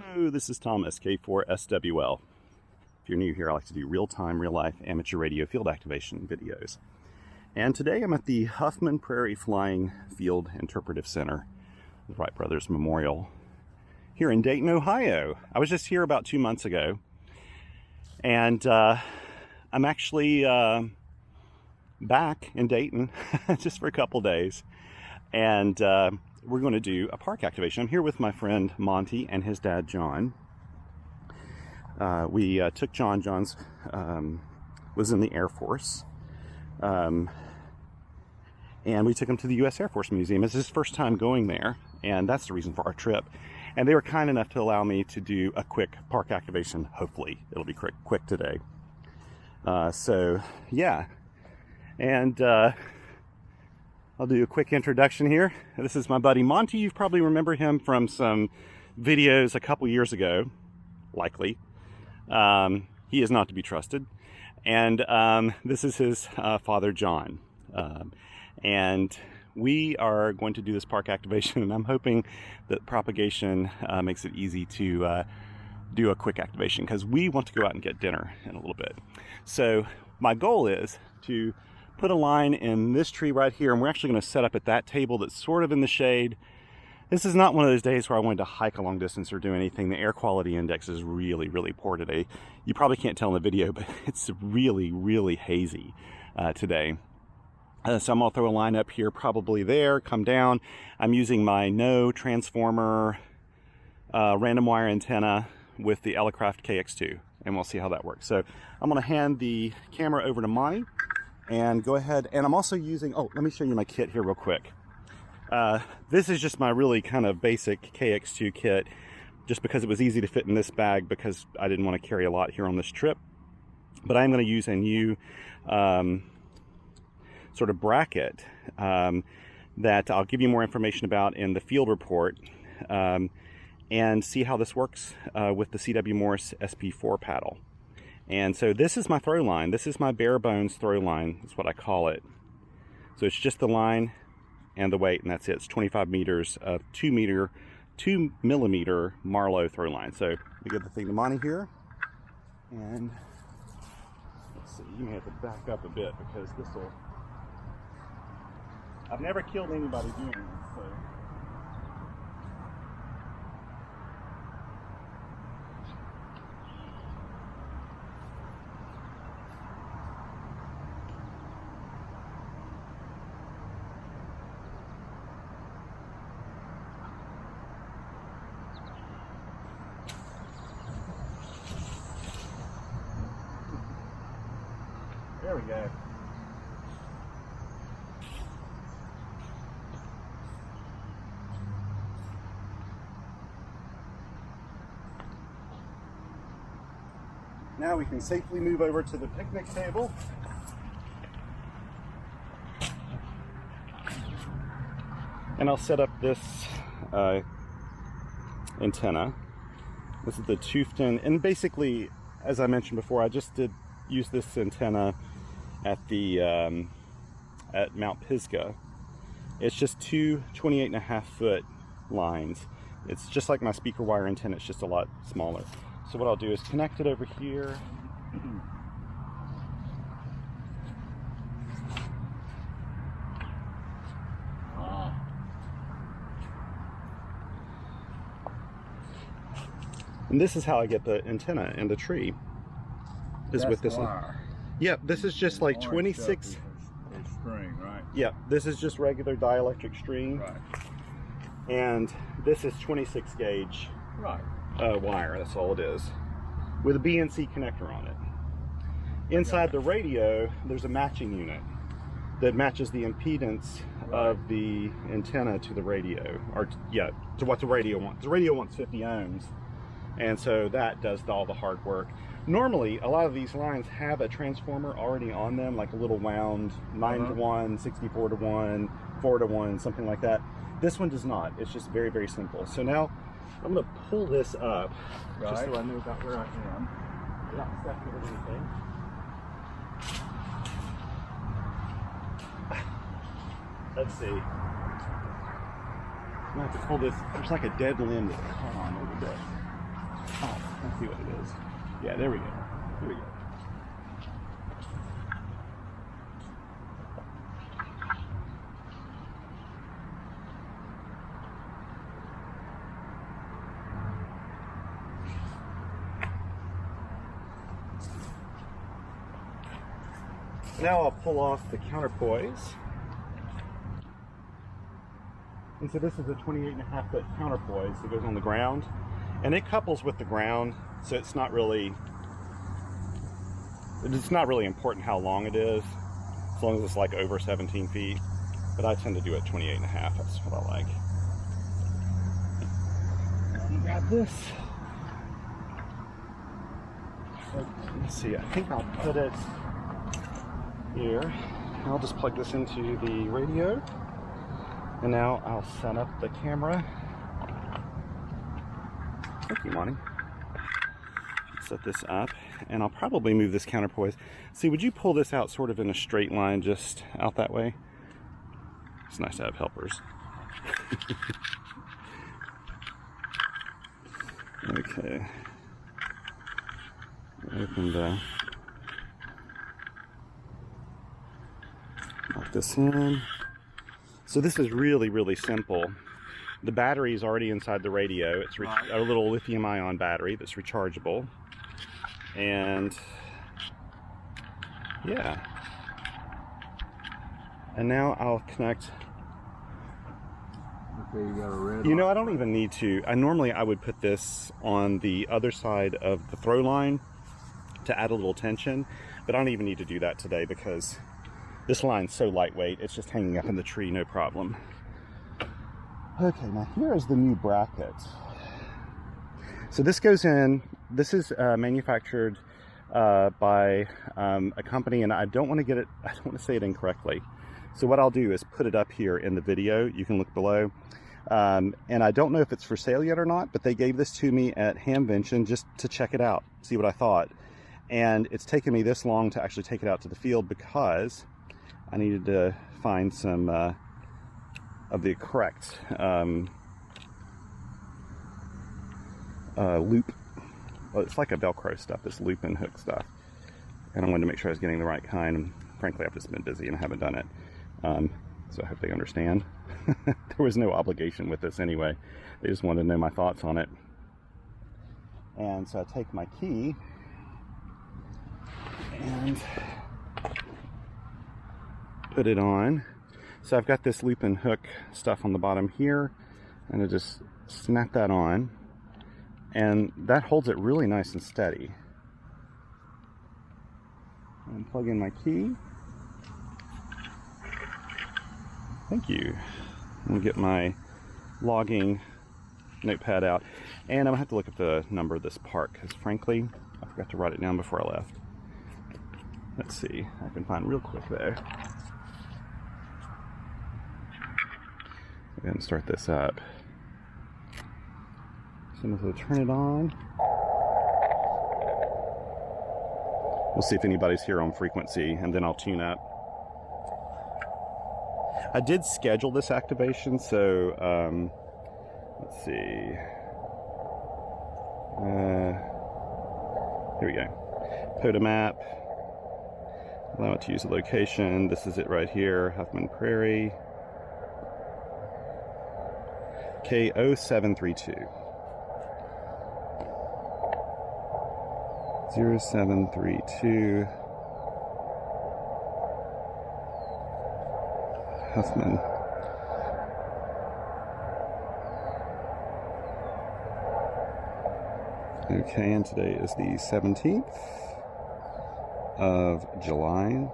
Hello, this is Thomas, K4SWL. If you're new here, I like to do real-time, real-life amateur radio field activation videos. And today I'm at the Huffman Prairie Flying Field Interpretive Center, the Wright Brothers Memorial, here in Dayton, Ohio. I was just here about 2 months ago, and I'm actually back in Dayton just for a couple days, and we're going to do a park activation. I'm here with my friend Monty and his dad John. We took John. John's was in the Air Force, and we took him to the U.S. Air Force Museum. It's his first time going there, and that's the reason for our trip. And they were kind enough to allow me to do a quick park activation. Hopefully it'll be quick today. So yeah, and I'll do a quick introduction here. This is my buddy Monty. You probably remember him from some videos a couple years ago, likely. He is not to be trusted. And this is his father, John. And we are going to do this park activation, and I'm hoping that propagation makes it easy to do a quick activation, because we want to go out and get dinner in a little bit. So my goal is to put a line in this tree right here, and we're actually going to set up at that table that's sort of in the shade. This is not one of those days where I wanted to hike a long distance or do anything. The air quality index is really, really poor today. You probably can't tell in the video, but it's really, really hazy today. So I'm going to throw a line up here, probably there, come down. I'm using my no transformer random wire antenna with the Elecraft KX2, and we'll see how that works. So I'm going to hand the camera over to Monty and go ahead. And I'm also using, oh, let me show you my kit here real quick. This is just my really kind of basic KX2 kit, just because it was easy to fit in this bag, because I didn't want to carry a lot here on this trip. But I'm going to use a new sort of bracket that I'll give you more information about in the field report, and see how this works with the CW Morse SP4 paddle. And so this is my throw line. This is my bare bones throw line. That's what I call it. So it's just the line and the weight, and that's it. It's 25 meters of 2 millimeter Marlowe throw line. So we get the thing to Monty here, and let's see. You may have to back up a bit, because this will. I've never killed anybody doing this, so. There we go. Now we can safely move over to the picnic table. And I'll set up this antenna. This is the Tufton, and basically, as I mentioned before, I just did use this antenna at the at Mount Pisgah. It's just two 28.5-foot lines. It's just like my speaker wire antenna, it's just a lot smaller. So what I'll do is connect it over here. And this is how I get the antenna in the tree. Is with this wire. Yep, this is just like 26 string, right? Yep, this is just regular dielectric string. Right. And this is 26 gauge Right. Wire, that's all it is, with a BNC connector on it. Inside the radio, there's a matching unit that matches the impedance of the antenna to the radio, or yeah, to what the radio wants. The radio wants 50 ohms, and so that does all the hard work. Normally, a lot of these lines have a transformer already on them, like a little wound 9-to-1, 64-to-1, 4-to-1, something like that. This one does not. It's just very, very simple. So now I'm going to pull this up, just so I know about where I am, without stepping over anything. Let's see. I'm going to have to pull this. There's like a dead limb that's caught on over there. see what it is. Yeah, there we go. Here we go. Now I'll pull off the counterpoise. And so this is a 28.5 foot counterpoise that goes on the ground. And it couples with the ground, so it's not really important how long it is, as long as it's like over 17 feet. But I tend to do it 28.5, that's what I like. Grab this. Let's see, I think I'll put it here. I'll just plug this into the radio. And now I'll set up the camera. Thank you, Monty. Set this up, and I'll probably move this counterpoise. See, would you pull this out sort of in a straight line, just out that way? It's nice to have helpers. Okay. Open the... Lock this in. So this is really, really simple. The battery is already inside the radio. It's a little lithium-ion battery that's rechargeable. And yeah. And now I'll connect. Okay, you got a red. You know, I don't even need to. Normally I would put this on the other side of the throw line to add a little tension, but I don't even need to do that today because this line's so lightweight, it's just hanging up in the tree, no problem. Okay, now here is the new bracket. So this goes in, this is manufactured by a company, and I don't want to say it incorrectly. So what I'll do is put it up here in the video. You can look below. And I don't know if it's for sale yet or not, but they gave this to me at Hamvention just to check it out, see what I thought. And it's taken me this long to actually take it out to the field because I needed to find some of the correct loop. Well, it's like a Velcro stuff, this loop and hook stuff. And I wanted to make sure I was getting the right kind. And frankly, I've just been busy and I haven't done it. So I hope they understand. There was no obligation with this anyway. They just wanted to know my thoughts on it. And so I take my key and put it on. So I've got this loop and hook stuff on the bottom here, and I just snap that on, and that holds it really nice and steady. And plug in my key. Thank you. I'm gonna get my logging notepad out, and I'm gonna have to look at the number of this part because frankly I forgot to write it down before I left. Let's see, I can find real quick there. Go ahead and start this up. So I'm going to turn it on. We'll see if anybody's here on frequency, and then I'll tune up. I did schedule this activation, so let's see. Here we go. POTA map. Allow it to use the location. This is it right here, Huffman Prairie. K0732. 0732. Huffman. Okay, and today is the 17th of July,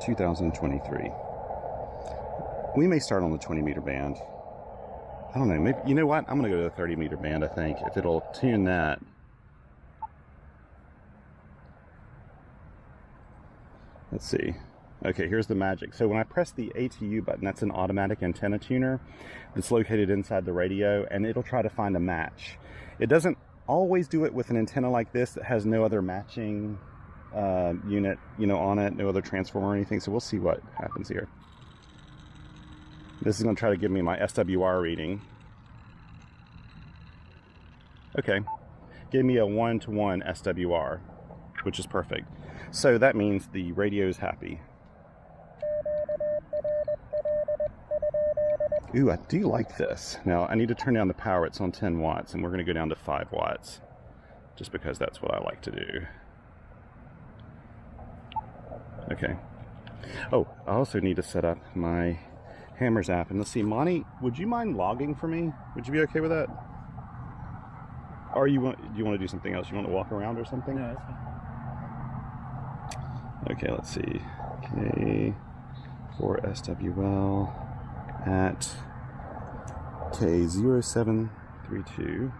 2023. We may start on the 20 meter band. I don't know, maybe, you know what? I'm gonna go to the 30 meter band, I think, if it'll tune that. Let's see. Okay, here's the magic. So when I press the ATU button, that's an automatic antenna tuner that's located inside the radio, and it'll try to find a match. It doesn't always do it with an antenna like this that has no other matching unit, you know, on it, no other transformer or anything. So we'll see what happens here. This is going to try to give me my SWR reading. Okay, gave me a 1-to-1 SWR, which is perfect. So that means the radio is happy. Ooh, I do like this. Now I need to turn down the power. It's on 10 watts, and we're going to go down to 5 watts, just because that's what I like to do. Okay. Oh, I also need to set up my Hammers app. And let's see, Monty, would you mind logging for me? Would you be okay with that? Or do you want to do something else? You want to walk around or something? No, that's fine. Okay, let's see. K4SWL at K0732.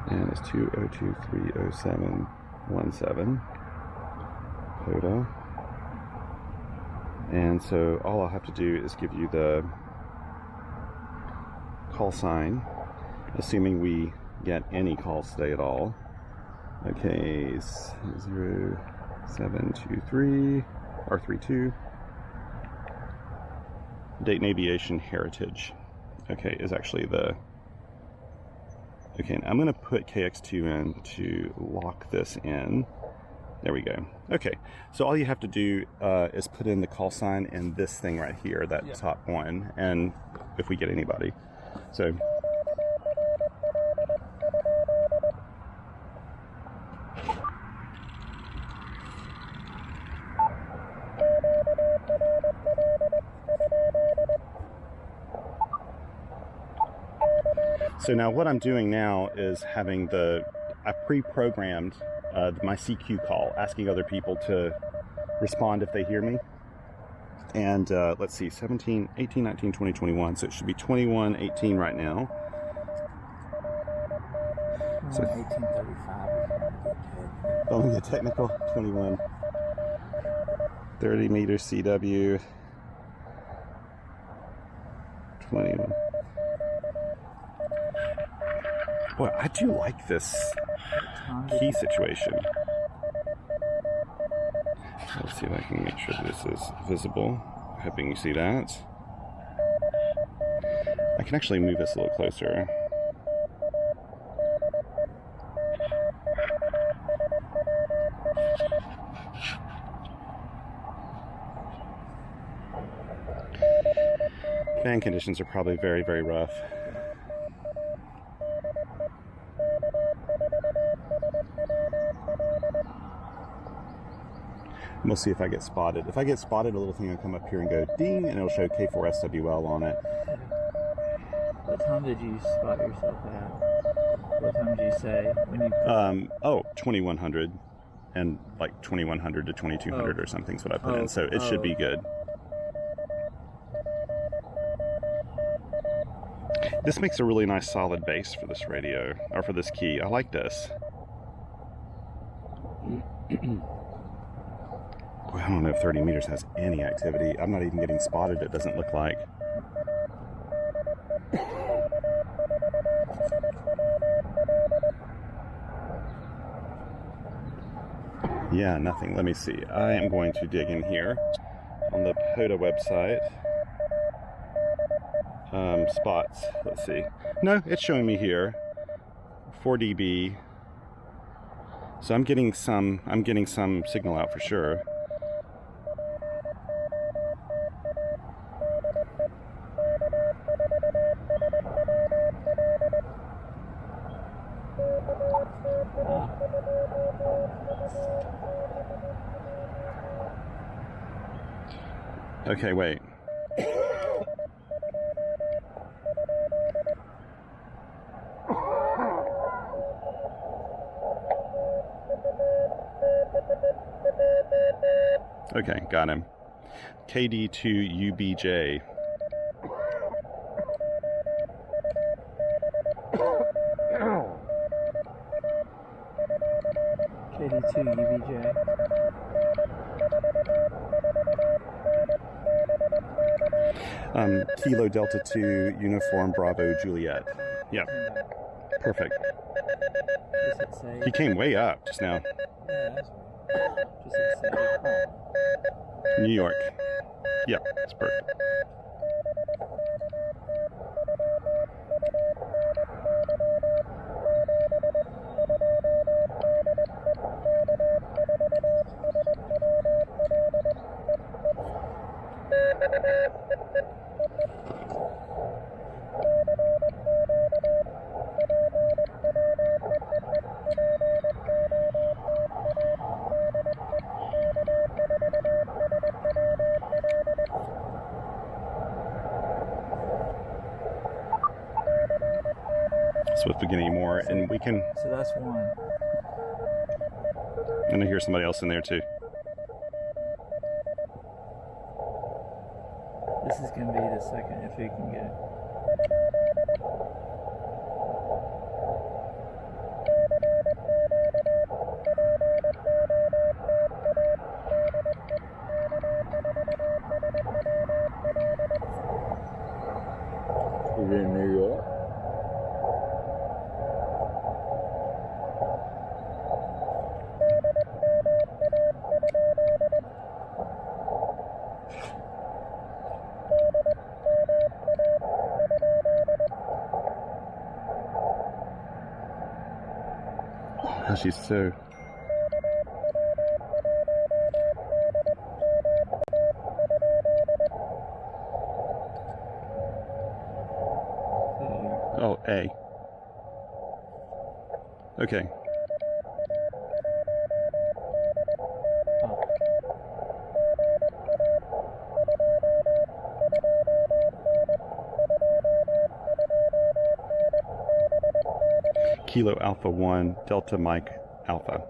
And it's 202.307.17. POTA. And so all I'll have to do is give you the call sign, assuming we get any calls today at all. Okay, 0723 or 32. Dayton Aviation Heritage. Okay, is actually the. Okay, I'm going to put KX2 in to lock this in. There we go. Okay, so all you have to do is put in the call sign and this thing right here, that top one, and if we get anybody. So. So now what I'm doing now is having I pre-programmed my CQ call, asking other people to respond if they hear me. And let's see, 17, 18, 19, 20, 21. So it should be 21, 18 right now. So 1835. Let me get technical. 21, 30 meters CW. 21. Boy, I do like this key situation. Let's see if I can make sure this is visible. Hoping you see that. I can actually move this a little closer. Fan conditions are probably very, very rough. We'll see if I get spotted. If I get spotted, a little thing will come up here and go ding, and it'll show K4SWL on it. What time did you spot yourself at? What time did you say when you? 2100, and like 2100 to 2200 or something's what I put in. So it should be good. This makes a really nice solid base for this radio, or for this key. I like this. Boy, I don't know if 30 meters has any activity. I'm not even getting spotted, it doesn't look like. Yeah, nothing. Let me see. I am going to dig in here on the POTA website. Spots. Let's see. No, it's showing me here 4 dB. So I'm getting some signal out for sure. Okay, wait. Okay, got him. KD2UBJ. KD2UBJ. Kilo Delta 2 Uniform Bravo Juliet. Yeah, perfect. Does it say? He came way up just now. Yeah, that's weird. Does it say call? New York. Yeah, it's perfect. mess with beginning anymore, and we can. So that's one. And I hear somebody else in there too. This is going to be the second if we can get it. Is it in New York? Oh, she's so. Oh, A. Okay. Kilo Alpha 1, Delta Mike Alpha.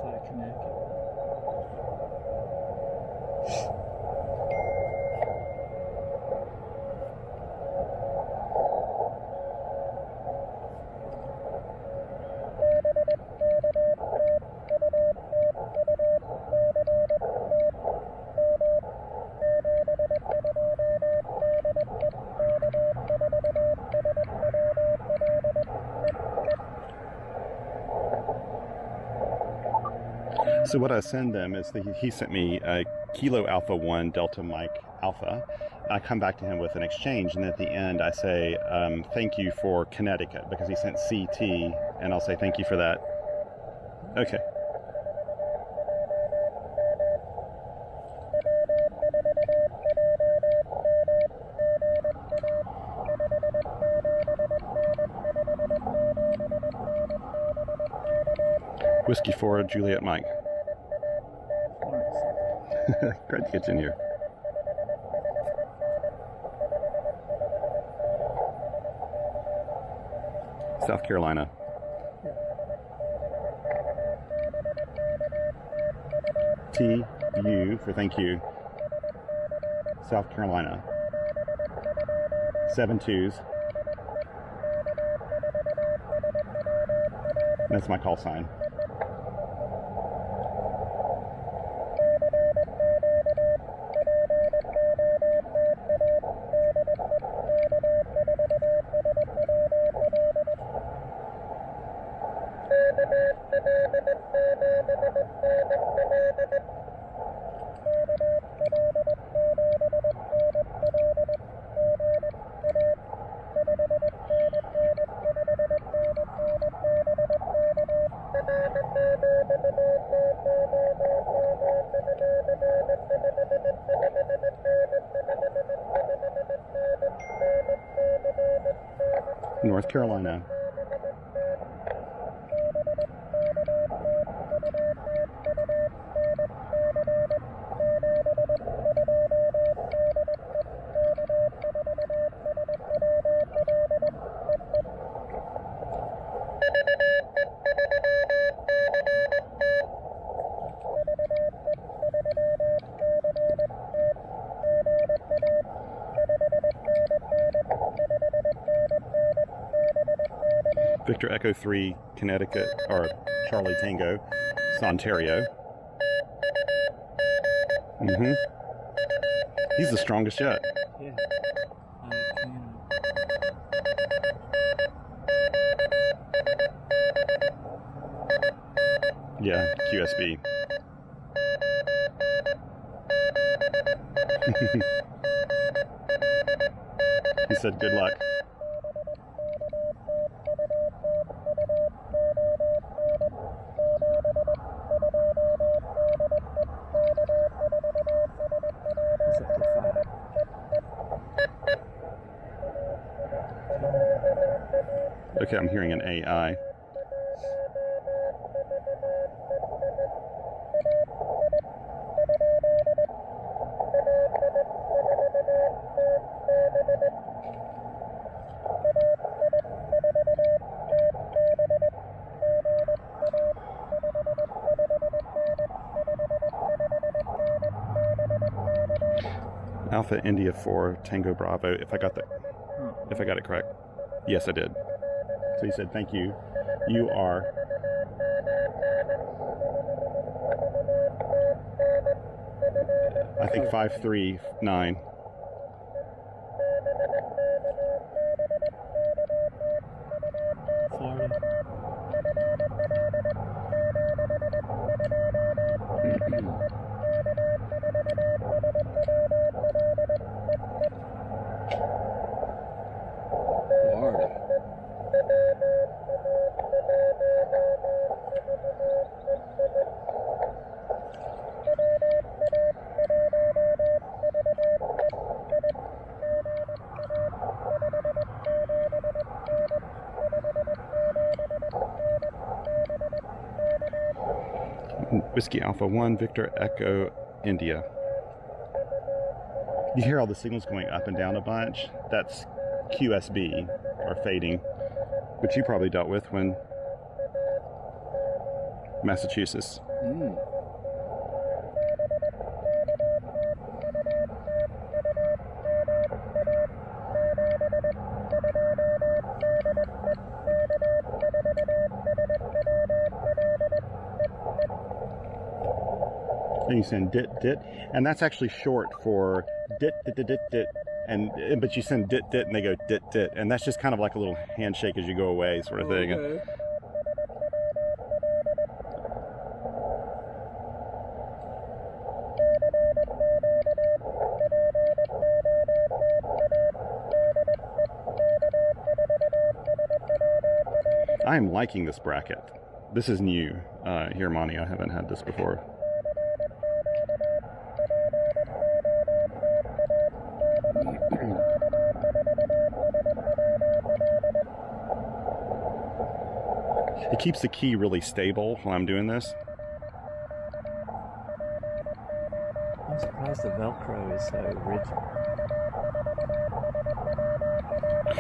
So Connecticut. So what I send them is that he sent me Kilo Alpha 1 Delta Mike Alpha. I come back to him with an exchange, and at the end I say thank you for Connecticut, because he sent CT, and I'll say thank you for that. Okay. Whiskey 4 Juliet Mike. Great to get you in here. South Carolina. T U for thank you. South Carolina. 7 2s. That's my call sign. North Carolina. Victor Echo 3, Connecticut, or Charlie Tango, Ontario. He's the strongest yet. Yeah. Yeah, QSB. He said good luck. It's up to 5. Okay, I'm hearing an AI. Alpha India 4 Tango Bravo. If I got that, if I got it correct. Yes, I did. So he said, thank you. You are I think 539. Florida. Florida. Whiskey Alpha 1 Victor Echo India. You hear all the signals going up and down a bunch. That's QSB, or fading, which you probably dealt with when Massachusetts. And you send dit dit, and that's actually short for dit dit dit dit dit, but you send dit dit and they go dit dit, and that's just kind of like a little handshake as you go away sort of thing. Okay. I'm liking this bracket. This is new here, Monty. I haven't had this before. It keeps the key really stable while I'm doing this. I'm surprised the Velcro is so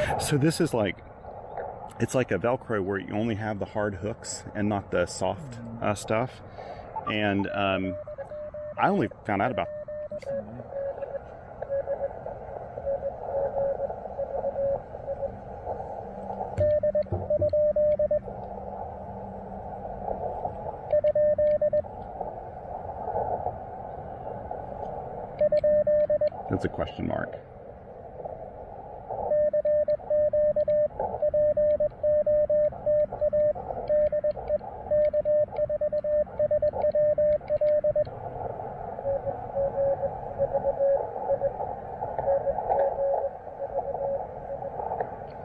rigid. So this is like, it's like a Velcro where you only have the hard hooks and not the soft stuff. And I only found out about That's a question mark.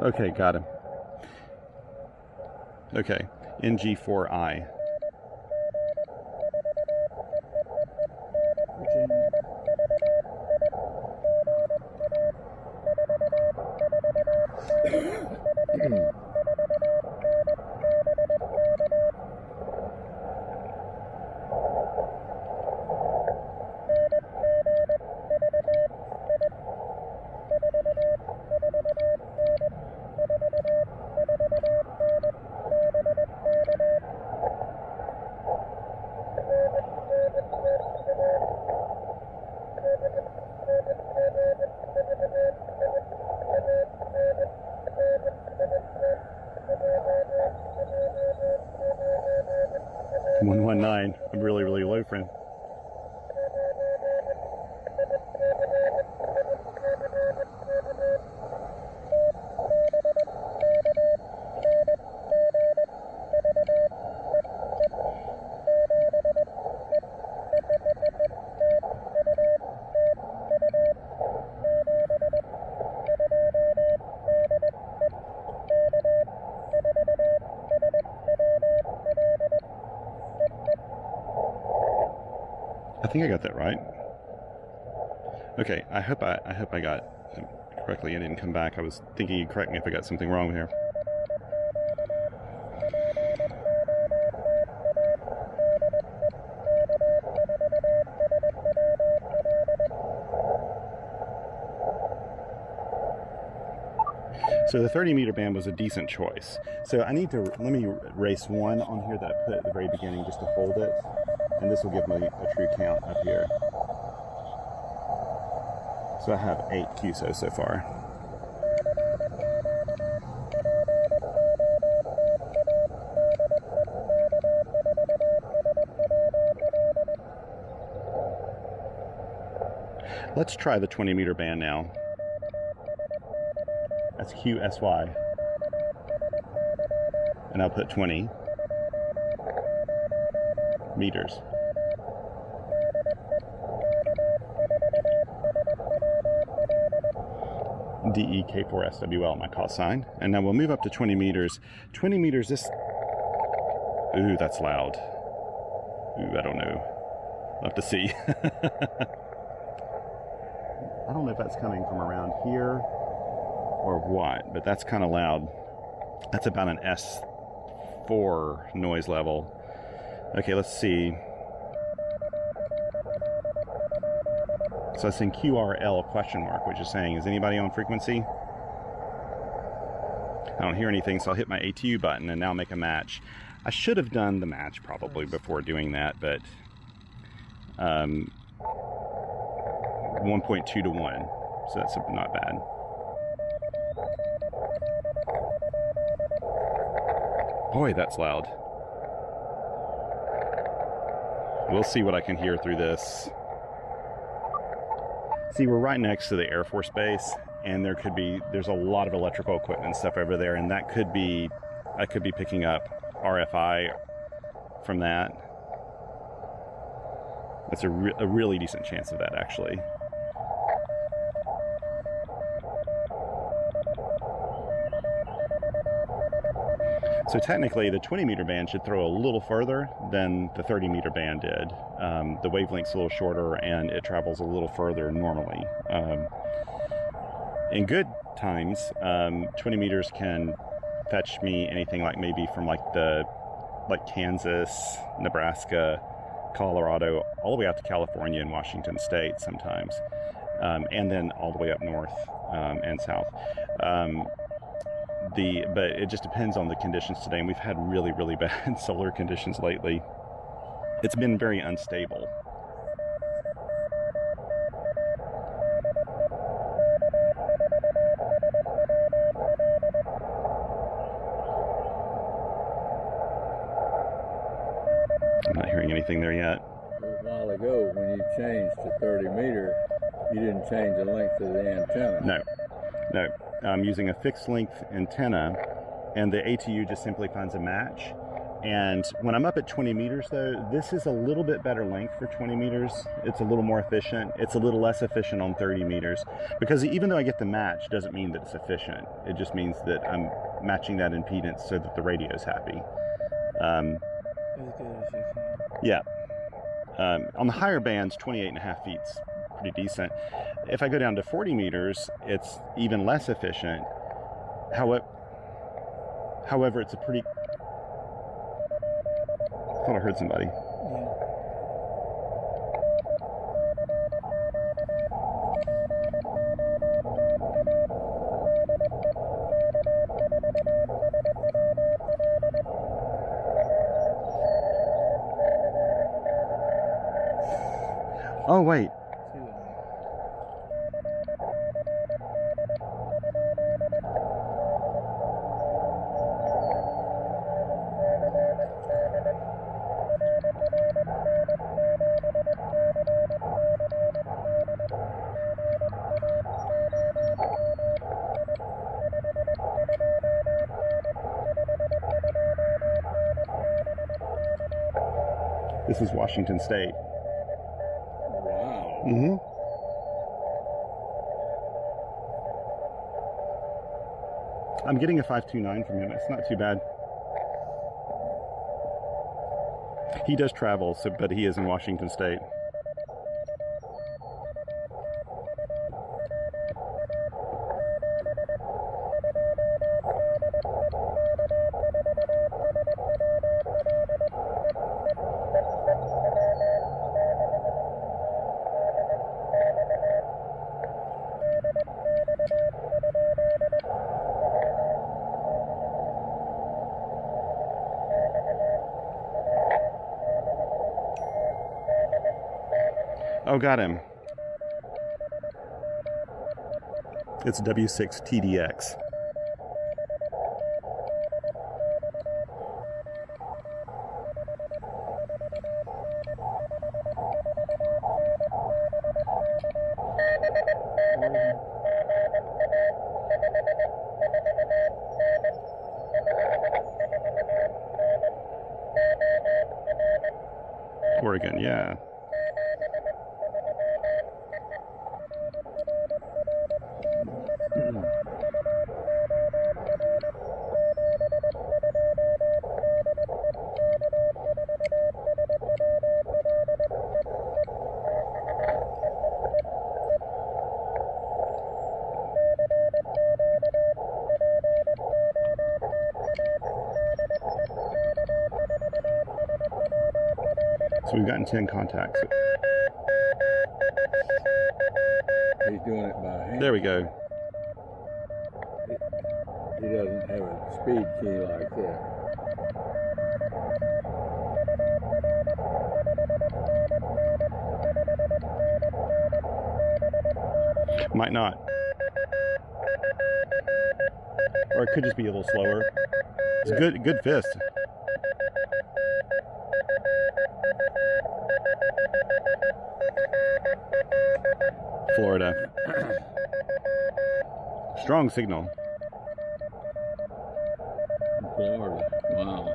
Okay, got him. Okay, NG4I. Virginia. $119. I'm really, really low, friend. I think I got that right. Okay, I hope I got it correctly. I didn't come back. I was thinking you'd correct me if I got something wrong here. So the 30-meter band was a decent choice. So I need to, let me race one on here that I put at the very beginning just to hold it. And this will give me a true count up here. So I have 8 QSO so far. Let's try the 20-meter band now. That's QSY. And I'll put 20 meters. DEK4SWL, my call sign. And now we'll move up to 20 meters. 20 meters, this... Ooh, that's loud. Ooh, I don't know. I'll have to see. I don't know if that's coming from around here or what, but that's kind of loud. That's about an S4 noise level. Okay, let's see. So it's in QRL question mark, which is saying, is anybody on frequency? I don't hear anything, so I'll hit my ATU button and now make a match. I should have done the match probably before doing that, but 1.2 to 1, so that's not bad. Boy, that's loud. We'll see what I can hear through this. See, we're right next to the Air Force Base, and there's a lot of electrical equipment and stuff over there, and I could be picking up RFI from that. That's a really decent chance of that, actually. So technically, the 20-meter band should throw a little further than the 30-meter band did. The wavelength's a little shorter, and it travels a little further normally. In good times, 20 meters can fetch me anything like maybe from like Kansas, Nebraska, Colorado, all the way out to California and Washington State sometimes, and then all the way up north and south. But it just depends on the conditions today, and we've had really, really bad solar conditions lately. It's been very unstable. I'm not hearing anything there yet. A while ago, when you changed to 30 meter, you didn't change the length of the antenna. No. I'm using a fixed length antenna, and the ATU just simply finds a match. And when I'm up at 20 meters though, this is a little bit better length for 20 meters. It's a little more efficient. It's a little less efficient on 30 meters, because even though I get the match doesn't mean that it's efficient. It just means that I'm matching that impedance so that the radio's happy. As good as you can. Yeah. On the higher bands, 28.5 feet's pretty decent. If I go down to 40 meters, it's even less efficient. However, it's a pretty... I thought I heard somebody. Yeah. Oh, wait. This is Washington State. Wow. Mm-hmm. I'm getting a 529 from him. It's not too bad. He does travel, but he is in Washington State. Oh, got him. It's W6 TDX. Oregon, yeah. So we've gotten 10 contacts. He's doing it by hand. There we go. He doesn't have a speed key like that. Might not. Or it could just be a little slower. It's good fist. Florida. Strong signal. Florida. Wow.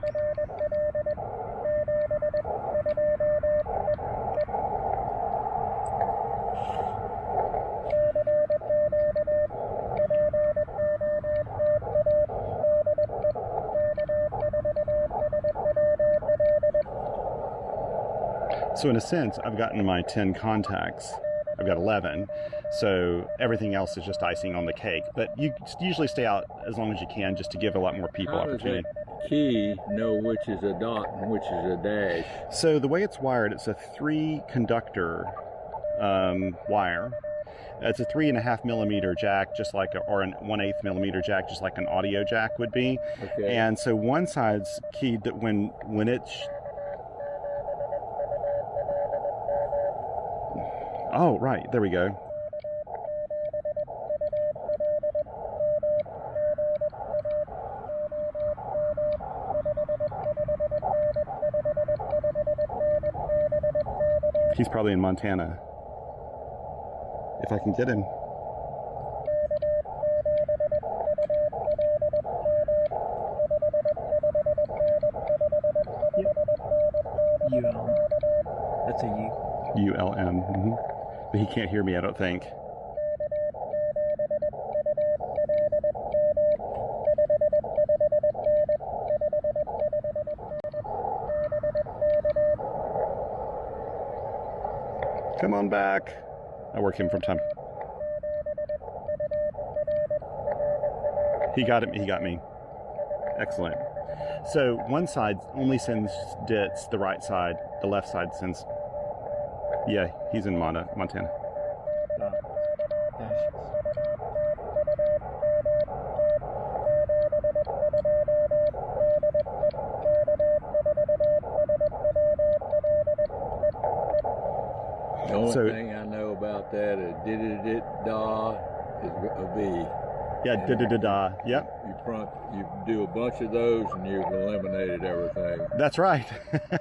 So in a sense, I've gotten my 10 contacts. I've got 11. So everything else is just icing on the cake. But you usually stay out as long as you can just to give a lot more people How does opportunity. that key know which is a dot and which is a dash? So the way it's wired, it's a 3 conductor wire. It's a 3.5 millimeter jack, just like or an 1/8 millimeter jack, just like an audio jack would be. Okay. And so one side's keyed that when it's oh, right, there we go. He's probably in Montana. If I can get him. ULM. That's a U. ULM. Mm-hmm. But he can't hear me, I don't think. Come on back. I work him from time. He got it. He got me. Excellent. So one side only sends dits, the right side. The left side sends. Yeah, he's in Montana. Dashes. The only So- thing I know about that is did-it-da is a V. Yeah, da da da da. Yep, You do a bunch of those and you've eliminated everything. that's right.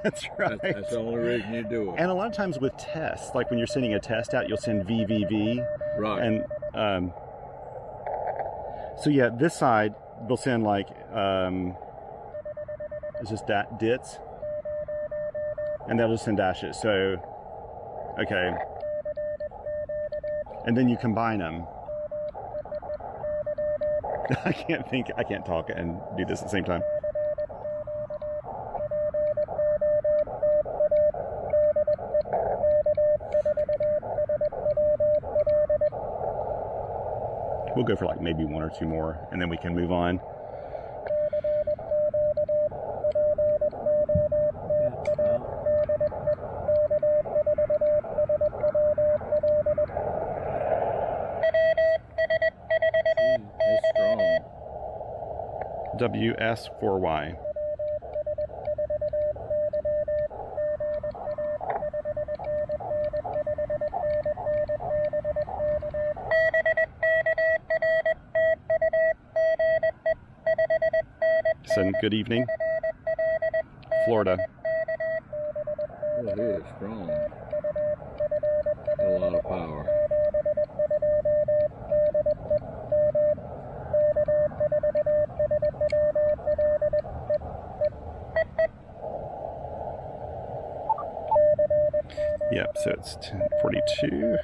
That's right. That's the only reason you do it. And a lot of times with tests, like when you're sending a test out, you'll send VVV. Right. And so yeah, this side will send like it's just dits, and they'll just send dashes. So okay, and then you combine them. I can't talk and do this at the same time. We'll go for like maybe 1 or 2 more, and then we can move on. That's strong. WS4Y. Nelson, good evening. Florida. Well, he is strong. A lot of power. Yep, so it's 10:42.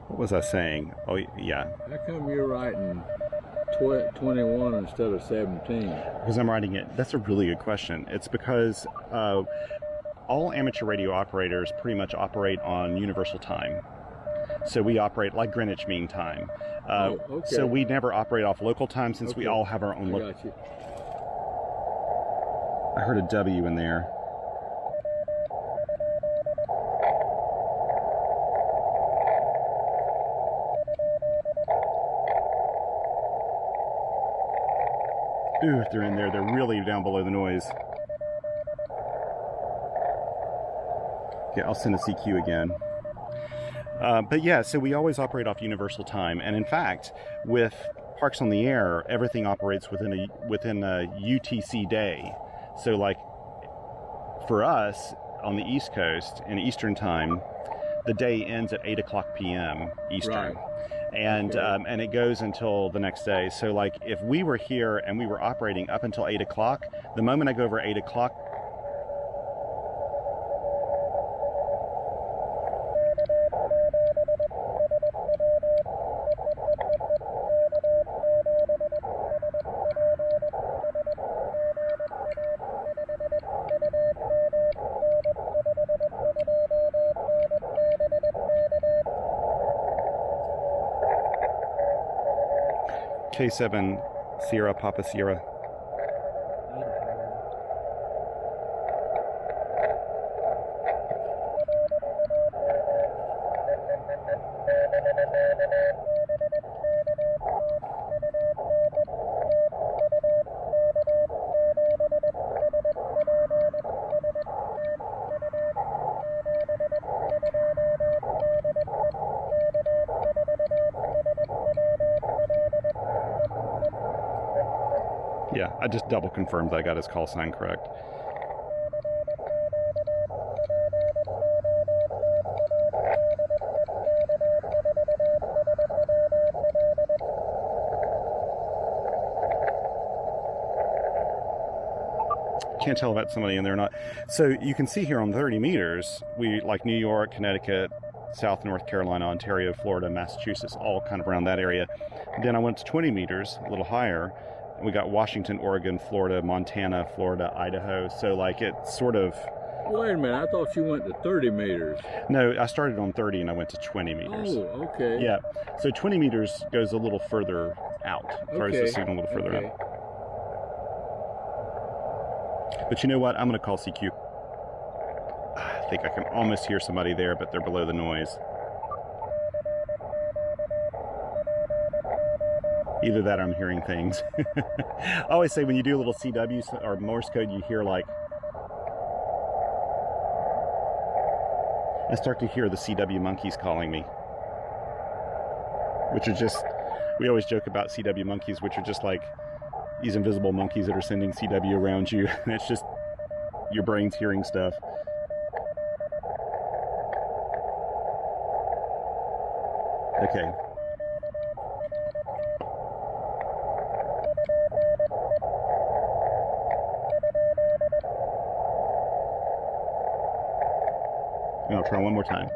What was I saying? Oh, yeah. How come you're writing 21 instead of 17? Because I'm writing it. That's a really good question. It's because all amateur radio operators pretty much operate on universal time. So we operate like Greenwich Mean Time. Okay. So we never operate off local time since we all have our own I local. got you. I heard a W in there. Ooh, if they're in there, they're really down below the noise. Okay, I'll send a CQ again. But yeah, so we always operate off universal time, and in fact, with Parks on the Air, everything operates within a UTC day. So, like for us on the East Coast in Eastern Time, the day ends at 8:00 p.m. Eastern. Right. And Okay. and it goes until the next day. So like if we were here and we were operating up until 8:00, the moment I go over 8:00, K7 Sierra Papa Sierra. Yeah, I just double confirmed that I got his call sign correct. Can't tell if that's somebody in there or not. So you can see here on 30 meters, we like New York, Connecticut, South North Carolina, Ontario, Florida, Massachusetts, all kind of around that area. Then I went to 20 meters, a little higher. We got Washington, Oregon, Florida, Montana, Florida, Idaho. So like it's sort of... Wait a minute, I thought you went to 30 meters. No, I started on 30 and I went to 20 meters. Oh, okay. Yeah, so 20 meters goes a little further out. Throws the signal a little further out. But you know what? I'm going to call CQ. I think I can almost hear somebody there, but they're below the noise. Either that or I'm hearing things. I always say when you do a little CW or Morse code, you hear like... I start to hear the CW monkeys calling me. Which are just... We always joke about CW monkeys, which are just like these invisible monkeys that are sending CW around you. And it's just your brain's hearing stuff. Okay. And I'll try one more time.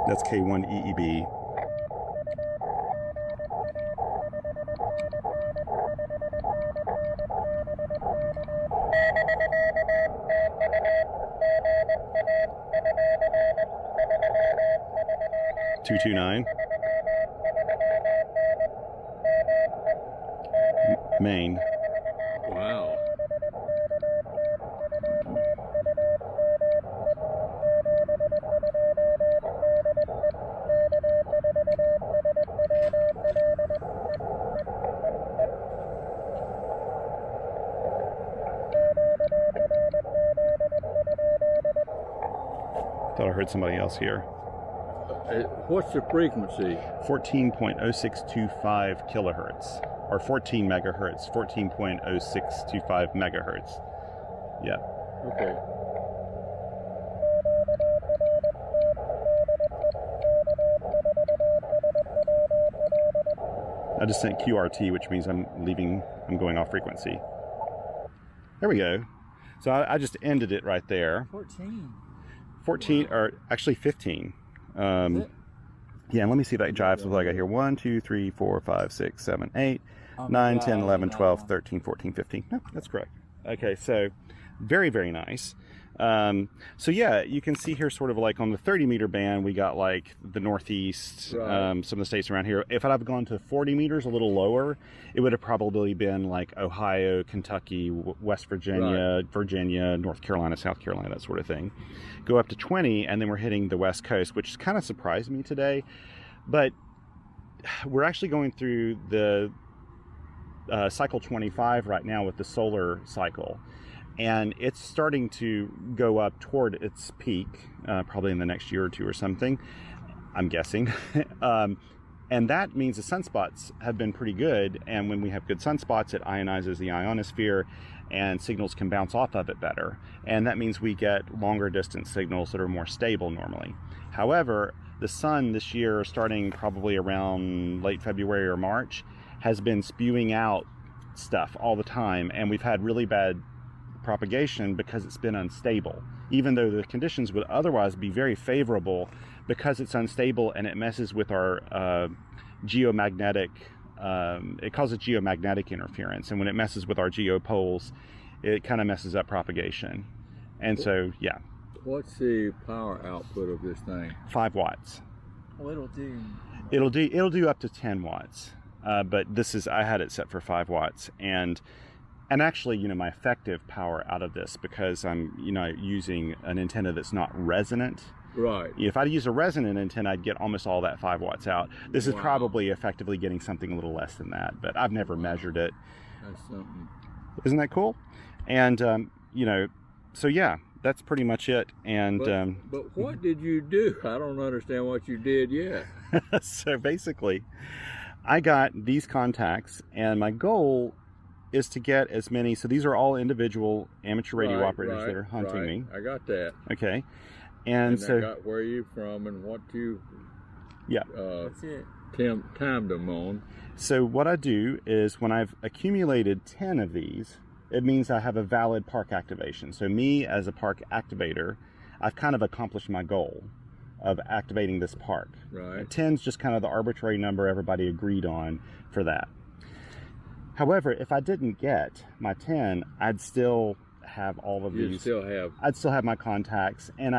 That's K1 EEB. Maine. Wow. Thought I heard somebody else here. What's the frequency? 14.0625 kilohertz, or 14 megahertz, 14.0625 megahertz. Yeah. Okay. I just sent QRT, which means I'm going off frequency. There we go. So I just ended it right there. 14, or actually 15. Yeah, let me see if that jives with what I got here. 1, 2, 3, 4, 5, 6, 7, 8, 9, 10, 11, 12, 13, 14, 15. No, that's correct. Okay, so very, very nice. So yeah, you can see here sort of like on the 30 meter band, we got like the Northeast, Right. some of the states around here. If I'd have gone to 40 meters, a little lower, it would have probably been like Ohio, Kentucky, West Virginia, Virginia, North Carolina, South Carolina, that sort of thing. Go up to 20, and then we're hitting the West Coast, which kind of surprised me today. But we're actually going through the cycle 25 right now with the solar cycle. And it's starting to go up toward its peak, probably in the next year or two or something, I'm guessing. And that means the sunspots have been pretty good. And when we have good sunspots, it ionizes the ionosphere and signals can bounce off of it better. And that means we get longer distance signals that are more stable normally. However, the sun this year, starting probably around late February or March, has been spewing out stuff all the time. And we've had really bad propagation because it's been unstable, even though the conditions would otherwise be very favorable. Because it's unstable and it messes with our geomagnetic, it causes geomagnetic interference, and when it messes with our geopoles, it kind of messes up propagation. And so yeah, What's the power output of this thing? 5 watts. Oh, it'll do. It'll do up to 10 watts, but this is, I had it set for 5 watts. And actually, you know, my effective power out of this, because I'm, you know, using an antenna that's not resonant. Right. If I'd use a resonant antenna, I'd get almost all that 5 watts out. This is Wow. probably effectively getting something a little less than that, but I've never measured it. That's something. Isn't that cool? And, you know, so yeah, that's pretty much it. And But what did you do? I don't understand what you did yet. so basically, I got these contacts, and my goal is to get as many. So these are all individual amateur radio operators that are hunting me. I got that. Okay. And so I got where you from and what you That's it. timed them on. So what I do is, when I've accumulated 10 of these, it means I have a valid park activation. So me as a park activator, I've kind of accomplished my goal of activating this park. Right. 10's just kind of the arbitrary number everybody agreed on for that. However, if I didn't get my 10, I'd still have all of You these. still have. I'd still have my contacts, and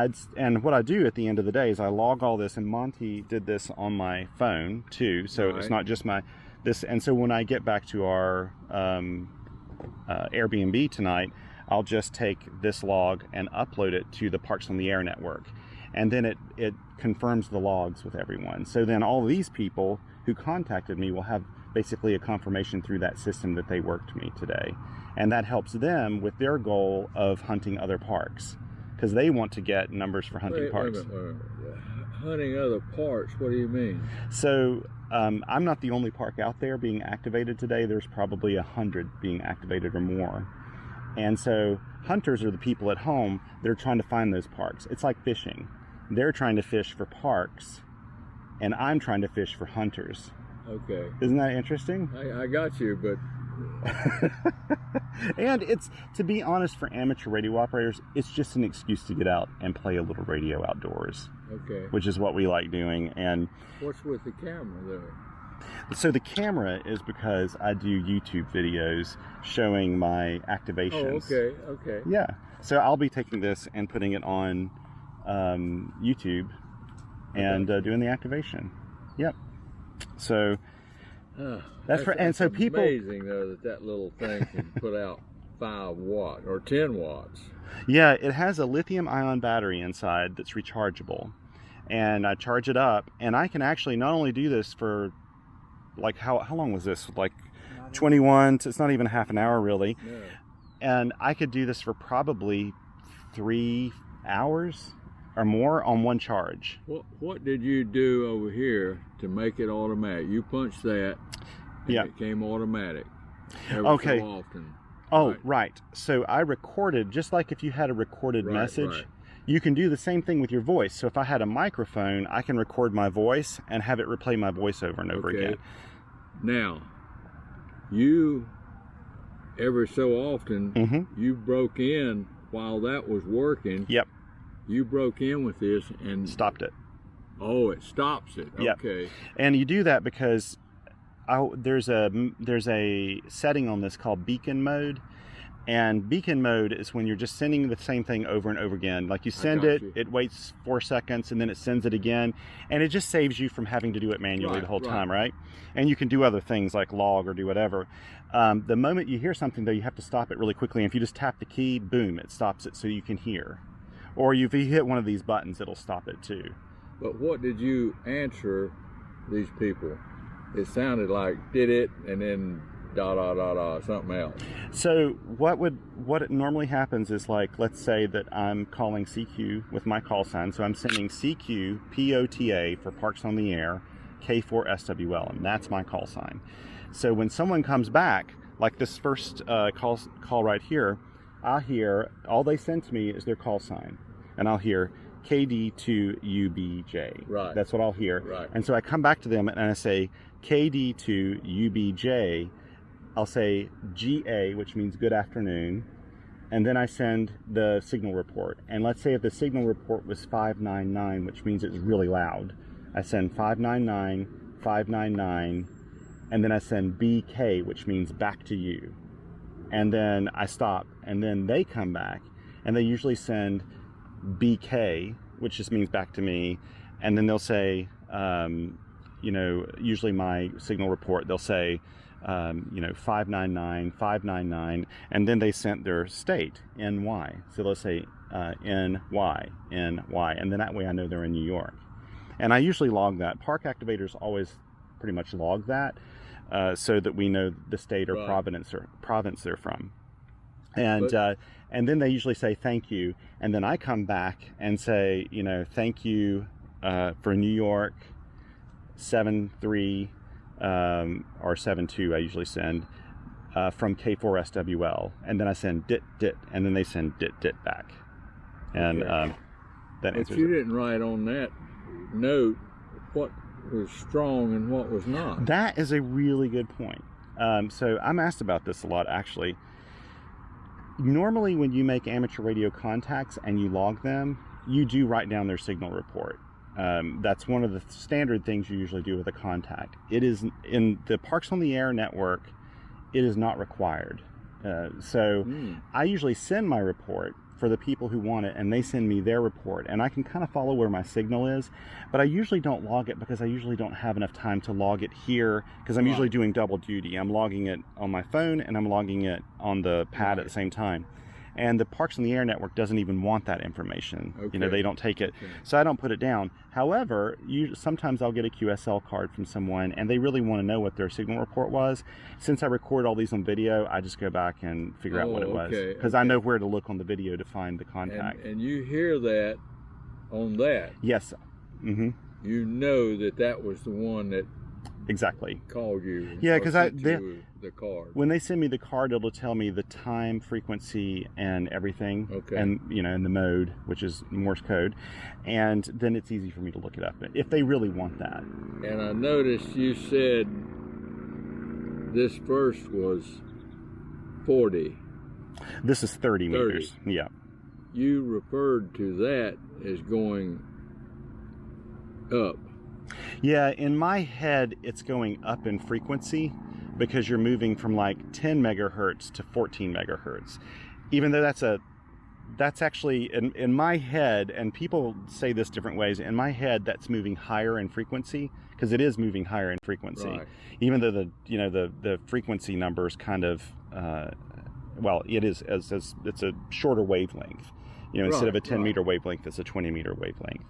what I do at the end of the day is I log all this, and Monty did this on my phone too, so it's Right. not just this. And so when I get back to our Airbnb tonight, I'll just take this log and upload it to the Parks on the Air network, and then it confirms the logs with everyone. So then all of these people who contacted me will have basically a confirmation through that system that they worked me today. And that helps them with their goal of hunting other parks, because they want to get numbers for hunting parks. Wait a minute. Hunting other parks, what do you mean? So I'm not the only park out there being activated today. There's probably 100 being activated or more. And so hunters are the people at home that are trying to find those parks. It's like fishing. They're trying to fish for parks, and I'm trying to fish for hunters. Okay. Isn't that interesting? I got you, but And it's, to be honest, for amateur radio operators, it's just an excuse to get out and play a little radio outdoors, okay. which is what we like doing. And What's with the camera there? so the camera is because I do YouTube videos showing my activations. Oh, okay. Yeah. So I'll be taking this and putting it on YouTube and doing the activation. Yep. So And so people. Amazing though that little thing can put out 5 watt or 10 watts. Yeah, it has a lithium-ion battery inside that's rechargeable, and I charge it up, and I can actually not only do this for, like, how long was this? Like 21 to, it's not even half an hour really. No. And I could do this for probably 3 hours or more on one charge. What did you do over here to make it automatic? You punched that, and Yeah. it came automatic. Every Okay. so often. Oh, right. So I recorded, just like if you had a recorded message, right. you can do the same thing with your voice. So if I had a microphone, I can record my voice and have it replay my voice over and over again. Now, you, every so often, you broke in while that was working. Yep. You broke in with this and Stopped it. Oh, it stops it. Yep. Okay. And you do that because there's a setting on this called beacon mode, and beacon mode is when you're just sending the same thing over and over again. Like you send it, it waits 4 seconds, and then it sends it again, and it just saves you from having to do it manually the whole time, right? And you can do other things like log or do whatever. The moment you hear something, though, you have to stop it really quickly. And if you just tap the key, boom, it stops it so you can hear. Or if you hit one of these buttons, it'll stop it too. But what did you answer these people? It sounded like did it and then something else. So what normally happens is, like, let's say that I'm calling CQ with my call sign. So I'm sending CQ POTA for Parks on the Air K4SWL, and that's my call sign. So when someone comes back, like this first call right here, I'll hear, all they send to me is their call sign, and I'll hear KD2UBJ. Right. That's what I'll hear. Right. And so I come back to them and I say KD2UBJ. I'll say GA, which means good afternoon, and then I send the signal report. And let's say if the signal report was 599, which means it's really loud, I send 599, 599, and then I send BK, which means back to you. And then I stop, and then they come back, and they usually send BK, which just means back to me, and then they'll say, usually my signal report, they'll say, 599, 599, and then they sent their state, NY. So they'll say NY, NY, and then that way I know they're in New York. And I usually log that. Park activators always pretty much log that, so that we know the state or province they're from. And then they usually say thank you, and then I come back and say, thank you for New York 73 or 72. I usually send from K4SWL, and then I send dit, and then they send dit back, and that answers. But you didn't write on that note what was strong and what was not. That is a really good point. So I'm asked about this a lot, actually. Normally when you make amateur radio contacts and you log them, you do write down their signal report. That's one of the standard things you usually do with a contact. It is in the Parks on the Air network, it is not required. I usually send my report for the people who want it, and they send me their report, and I can kind of follow where my signal is, but I usually don't log it because I usually don't have enough time to log it here, because I'm usually doing double duty. I'm logging it on my phone and I'm logging it on the pad at the same time. And the Parks on the Air network doesn't even want that information. Okay. They don't take it. Okay. So I don't put it down. However, sometimes I'll get a QSL card from someone and they really want to know what their signal report was. Since I record all these on video, I just go back and figure out what it was. Because I know where to look on the video to find the contact. And you hear that on that. Yes. Mm-hmm. You know that was the one that exactly called you. Yeah, because the card. When they send me the card, it'll tell me the time, frequency, and everything. Okay. And and the mode, which is Morse code, and then it's easy for me to look it up if they really want that. And I noticed you said this first was 40. This is 30 meters. Yeah. You referred to that as going up. Yeah, in my head, it's going up in frequency because you're moving from like 10 megahertz to 14 megahertz. Even though that's a that's actually in my head, and people say this different ways. In my head, that's moving higher in frequency, because it is moving higher in frequency, Right. even though the frequency numbers kind of well, it is as it's a shorter wavelength. Instead of a 10-meter wavelength, it's a 20-meter wavelength.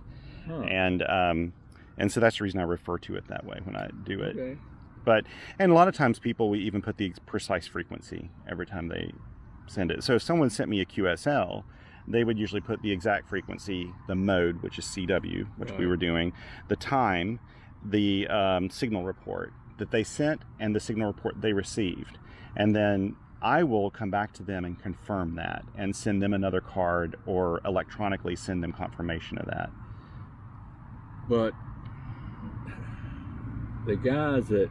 Huh. And so that's the reason I refer to it that way when I do it. Okay. And a lot of times people will even put the precise frequency every time they send it. So if someone sent me a QSL, they would usually put the exact frequency, the mode, which is CW, which we were doing, the time, the signal report that they sent, and the signal report they received. And then I will come back to them and confirm that and send them another card, or electronically send them confirmation of that. But the guys that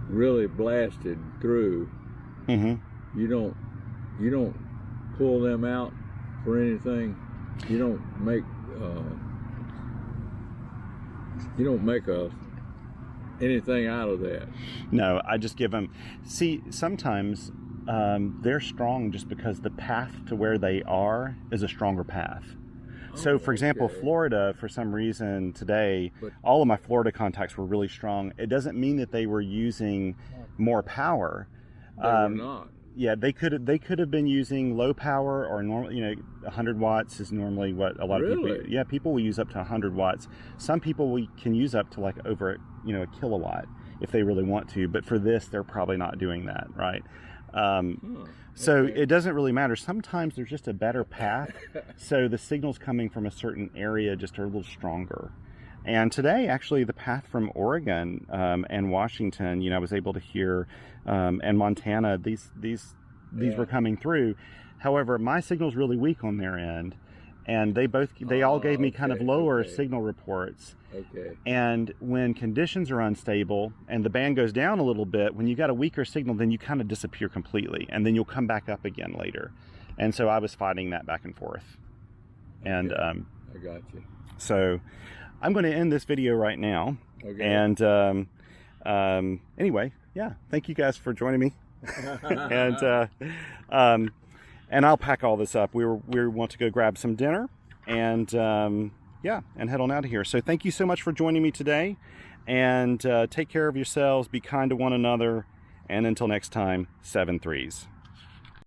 really blasted through, Mm-hmm. you don't pull them out for anything. You don't make anything out of that. No, I just give them. See, sometimes they're strong just because the path to where they are is a stronger path. So, for example, okay. Florida, for some reason today, But- all of my Florida contacts were really strong. It doesn't mean that they were using more power. They were not. Yeah, they could have been using low power, or normal. 100 watts is normally what a lot of people. Really? Yeah, people will use up to 100 watts. Some people can use up to like over a kilowatt if they really want to. But for this, they're probably not doing that, right? So okay. it doesn't really matter. Sometimes there's just a better path. So the signals coming from a certain area just are a little stronger. And today, actually, the path from Oregon and Washington, I was able to hear, and Montana, these were coming through. However, my signal's really weak on their end, and they all gave me kind of lower signal reports. Okay. And when conditions are unstable and the band goes down a little bit, when you got a weaker signal, then you kind of disappear completely, and then you'll come back up again later. And so I was fighting that back and forth. And I got you. so I'm going to end this video right now. Okay. And anyway, yeah, thank you guys for joining me. And I'll pack all this up. We want to go grab some dinner, and and head on out of here. So thank you so much for joining me today, and take care of yourselves, be kind to one another, and until next time, 7 3s.